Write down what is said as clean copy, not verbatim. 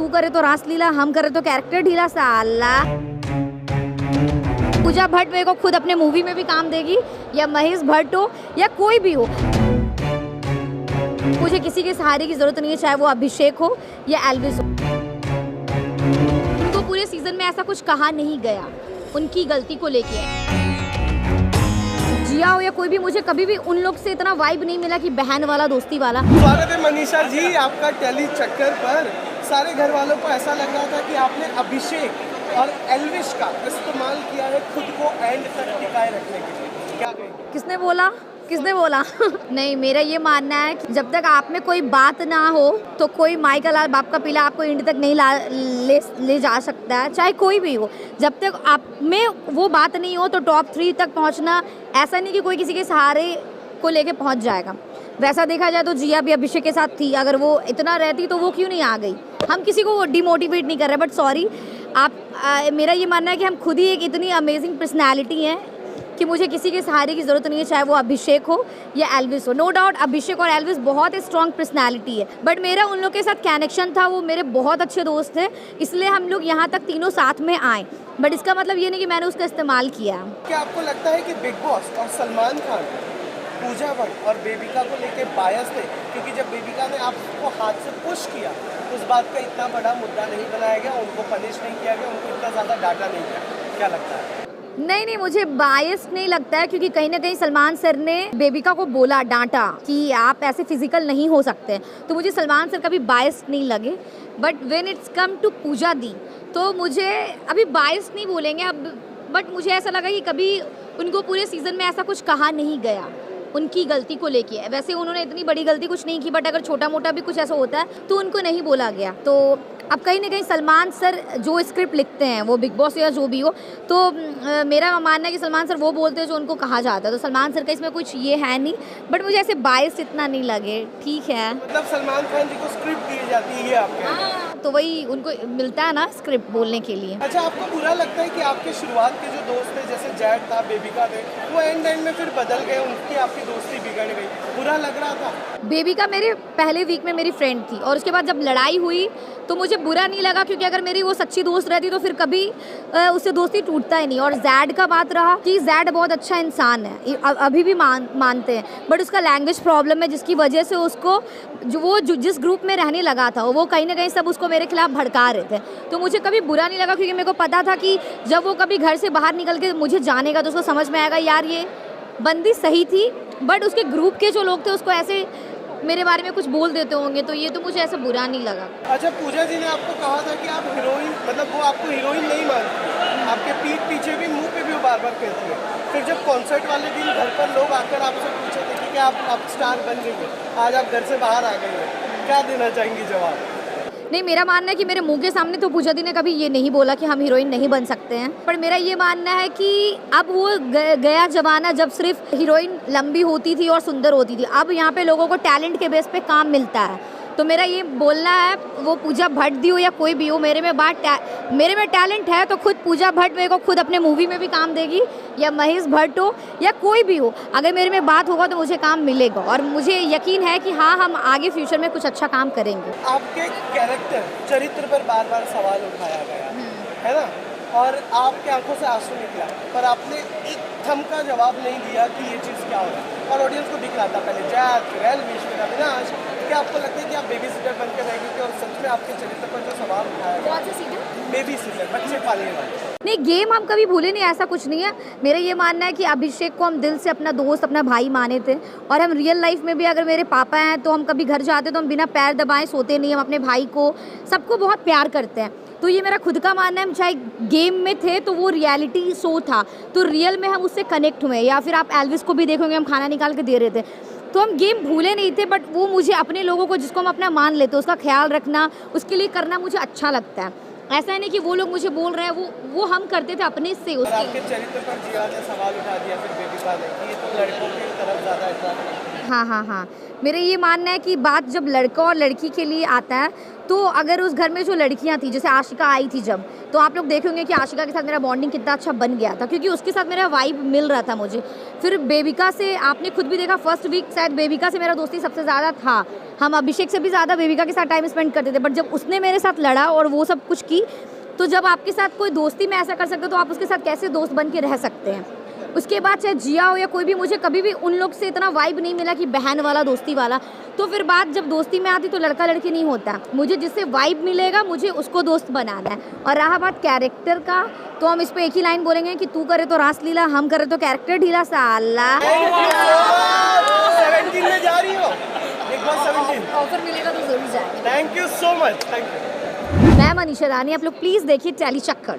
तू करे तो रासलीला, हम करे तो कैरेक्टर ढीला। साला पूजा भट्ट मेरे को खुद अपने मूवी में भी काम देगी, या महेश भट्ट हो या कोई भी हो। मुझे किसी के सहारे की जरूरत नहीं है, चाहे वो अभिषेक हो या एल्विस हो। उनको पूरे सीजन में ऐसा कुछ कहा नहीं गया उनकी गलती को लेके। जिया हो या कोई भी, मुझे कभी भी उन लोग से इतना वाइब नहीं मिला कि बहन वाला, दोस्ती वाला। स्वागत है मनीषा जी आपका टेली चक्कर पर। सारे घर वालों को ऐसा लग रहा था कि आपने अभिषेक और एल्विश का इस्तेमाल किया है खुद को एंड तक टिकाए रखने के लिए, क्या कहेंगे? किसने बोला? नहीं, मेरा ये मानना है कि जब तक आप में कोई बात ना हो तो कोई माई का लाल बाप का पीला आपको एंड तक नहीं ले जा सकता है, चाहे कोई भी हो। जब तक आप में वो बात नहीं हो तो टॉप 3 तक पहुंचना ऐसा नहीं कि कोई किसी के सहारे को लेके पहुंच जाएगा। वैसा देखा जाए तो जिया भी अभिषेक के साथ थी, अगर वो इतना रहती तो वो क्यों नहीं आ गई। हम किसी को डिमोटिवेट नहीं कर रहे, बट सॉरी मेरा ये मानना है कि हम खुद ही एक इतनी अमेजिंग पर्सनैलिटी हैं कि मुझे किसी के सहारे की ज़रूरत नहीं है, चाहे वो अभिषेक हो या एल्विस हो। नो डाउट अभिषेक और एल्विस बहुत स्ट्रॉन्ग पर्सनैलिटी है, बट मेरा उन लोग के साथ कनेक्शन था, वो मेरे बहुत अच्छे दोस्त थे, इसलिए हम लोग यहाँ तक तीनों साथ में आए। बट इसका मतलब ये नहीं कि मैंने उसका इस्तेमाल किया। क्या आपको लगता है कि बिग बॉस और सलमान खान पूजा भट्ट और बेबिका को लेके बायस थे? क्योंकि जब बेबिका ने आपको हाथ से पुश किया उस बात का इतना बड़ा मुद्दा नहीं बनाया गया, उनको पनिश नहीं किया गया, उनको इतना ज़्यादा डांटा नहीं गया। क्या लगता है? नहीं, मुझे बायस नहीं लगता है, क्योंकि कहीं ना कहीं सलमान सर ने बेबिका को बोला, डांटा कि आप ऐसे फिजिकल नहीं हो सकते, तो मुझे सलमान सर कभी बायस नहीं लगे। But when it's come to Puja दी तो मुझे अभी बायस नहीं बोलेंगे अब, बट मुझे ऐसा लगा कि कभी उनको पूरे सीजन में ऐसा कुछ कहा नहीं गया उनकी गलती को लेके। वैसे उन्होंने इतनी बड़ी गलती कुछ नहीं की, बट अगर छोटा मोटा भी कुछ ऐसा होता है तो उनको नहीं बोला गया। तो अब कहीं ना कहीं सलमान सर जो स्क्रिप्ट लिखते हैं, वो बिग बॉस या जो भी हो, तो मेरा मानना है कि सलमान सर वो बोलते हैं जो उनको कहा जाता है, तो सलमान सर का इसमें कुछ ये है नहीं। बट मुझे ऐसे बायस इतना नहीं लगे, ठीक है। मतलब सलमान खान जी को स्क्रिप्ट दी जाती है आपके? तो वही उनको मिलता है ना स्क्रिप्ट बोलने के लिए। अच्छा, आपको बुरा लगता है कि आपके शुरुआत के जो दोस्त थे, जैसे जैड था, बेबिका थे, वो एंड में फिर बदल गए, उनकी आपकी दोस्ती बिगड़ गई, बुरा लग रहा था? बेबिका मेरे पहले वीक में मेरी फ्रेंड थी, और उसके बाद जब लड़ाई हुई तो मुझे बुरा नहीं लगा, क्योंकि अगर मेरी वो सच्ची दोस्त रहती तो फिर कभी उससे दोस्ती टूटता ही नहीं। और जैड का बात रहा कि जैड बहुत अच्छा इंसान है, अभी भी मानते हैं, बट उसका लैंग्वेज प्रॉब्लम है, जिसकी वजह से उसको जिस ग्रुप में रहने लगा था वो कहीं ना कहीं सब उसको मेरे खिलाफ भड़का रहे थे। तो मुझे कभी बुरा नहीं लगा, क्योंकि मेरे को पता था कि जब वो कभी घर से बाहर निकल के मुझे जानेगा तो उसको समझ में आएगा यार ये बंदी सही थी, बट उसके ग्रुप के जो लोग थे उसको ऐसे मेरे बारे में कुछ बोल देते होंगे, तो ये तो मुझे ऐसा बुरा नहीं लगा। अच्छा, पूजा जी ने आपको कहा था कि आप हीरोइन, मतलब वो आपको हीरोइन नहीं मानती, आपके पीठ पीछे भी, मुंह पे भी वो बार बार कहती है। फिर जब कॉन्सर्ट वाले दिन घर पर लोग आकर आपसे पूछे थे कि क्या आप स्टार बन गई है, आज आप घर से बाहर आ गई हैं, क्या देना चाहेंगी जवाब? नहीं, मेरा मानना है कि मेरे मुंह के सामने तो पूजा दी ने कभी ये नहीं बोला कि हम हीरोइन नहीं बन सकते हैं, पर मेरा ये मानना है कि अब वो गया जमाना जब सिर्फ हीरोइन लंबी होती थी और सुंदर होती थी। अब यहाँ पे लोगों को टैलेंट के बेस पे काम मिलता है। तो मेरा ये बोलना है, वो पूजा भट्ट दी हो या कोई भी हो, मेरे में टैलेंट है तो खुद पूजा भट्ट मेरे को खुद अपने मूवी में भी काम देगी, या महेश भट्ट हो या कोई भी हो। अगर मेरे में बात होगा तो मुझे काम मिलेगा, और मुझे यकीन है कि हाँ, हम आगे फ्यूचर में कुछ अच्छा काम करेंगे। आपके कैरेक्टर चरित्र पर बार बार सवाल उठाया गया है ना, और आपकी आंखों से आंसू निकला, पर आपने एक थम का जवाब नहीं दिया कि ये चीज़ क्या हो रहा है, और ऑडियंस को दिख रहा था पहले जैद, फिर एल्विश, फिर अविनाश। क्या आपको लगता है कि आप बेबी सिटर बनकर रहेंगे कि, और सच में आपके चरित्र पर जो सवाल उठाया गया? कौन सा सीटर? बेबी सिटर, बच्चे पालने वाले। नहीं, गेम हम कभी भूले नहीं, ऐसा कुछ नहीं है। मेरा ये मानना है कि अभिषेक को हम दिल से अपना दोस्त, अपना भाई माने थे, और हम रियल लाइफ में भी अगर मेरे पापा हैं तो हम कभी घर जाते तो हम बिना पैर दबाए सोते नहीं। हम अपने भाई को, सबको बहुत प्यार करते हैं। तो ये मेरा खुद का मानना है। हम चाहे गेम में थे तो वो रियलिटी शो था, तो रियल में हम उससे कनेक्ट हुए। या फिर आप एल्विस को भी देखोगे, हम खाना निकाल के दे रहे थे, तो हम गेम भूले नहीं थे, बट वो मुझे अपने लोगों को जिसको हम अपना मान लेते उसका ख्याल रखना, उसके लिए करना मुझे अच्छा लगता है। ऐसा नहीं कि वो लोग मुझे बोल रहे हैं, वो हम करते थे अपने से। उसके चरित्र पर जिया ने सवाल उठा दिया, फिर बेबिका ने, ये तो लड़कों की तरफ ज़्यादा हाँ हाँ हाँ, मेरा ये मानना है कि बात जब लड़का और लड़की के लिए आता है तो अगर उस घर में जो लड़कियां थी, जैसे आशिका आई थी जब, तो आप लोग देखे होंगे कि आशिका के साथ मेरा बॉन्डिंग कितना अच्छा बन गया था, क्योंकि उसके साथ मेरा वाइब मिल रहा था मुझे। फिर बेबिका से आपने खुद भी देखा, फर्स्ट वीक शायद बेबिका से मेरा दोस्ती सबसे ज़्यादा था। हम अभिषेक से भी ज़्यादा बेबिका के साथ टाइम स्पेंड करते थे, बट जब उसने मेरे साथ लड़ा और वो सब कुछ की, तो जब आपके साथ कोई दोस्ती में ऐसा कर सकते हो तो आप उसके साथ कैसे दोस्त बन के रह सकते हैं। उसके बाद चाहे जिया हो या कोई भी, मुझे कभी भी उन लोग से इतना वाइब नहीं मिला कि बहन वाला दोस्ती वाला। तो फिर बात जब दोस्ती में आती तो लड़का लड़की नहीं होता, मुझे जिससे वाइब मिलेगा मुझे उसको दोस्त बनाना है। और रहा बात कैरेक्टर का, तो हम इस पे एक ही लाइन बोलेंगे कि तू करे तो रासलीला, हम करे तो कैरेक्टर ढीला साला। 17 में जा रही हो, एक बार 17 ऑफर मिलेगा तो जरूर जाए। Thank you so much, thank you. मैं मनीषा रानी, आप लोग प्लीज़ देखिए टैली चक्कर।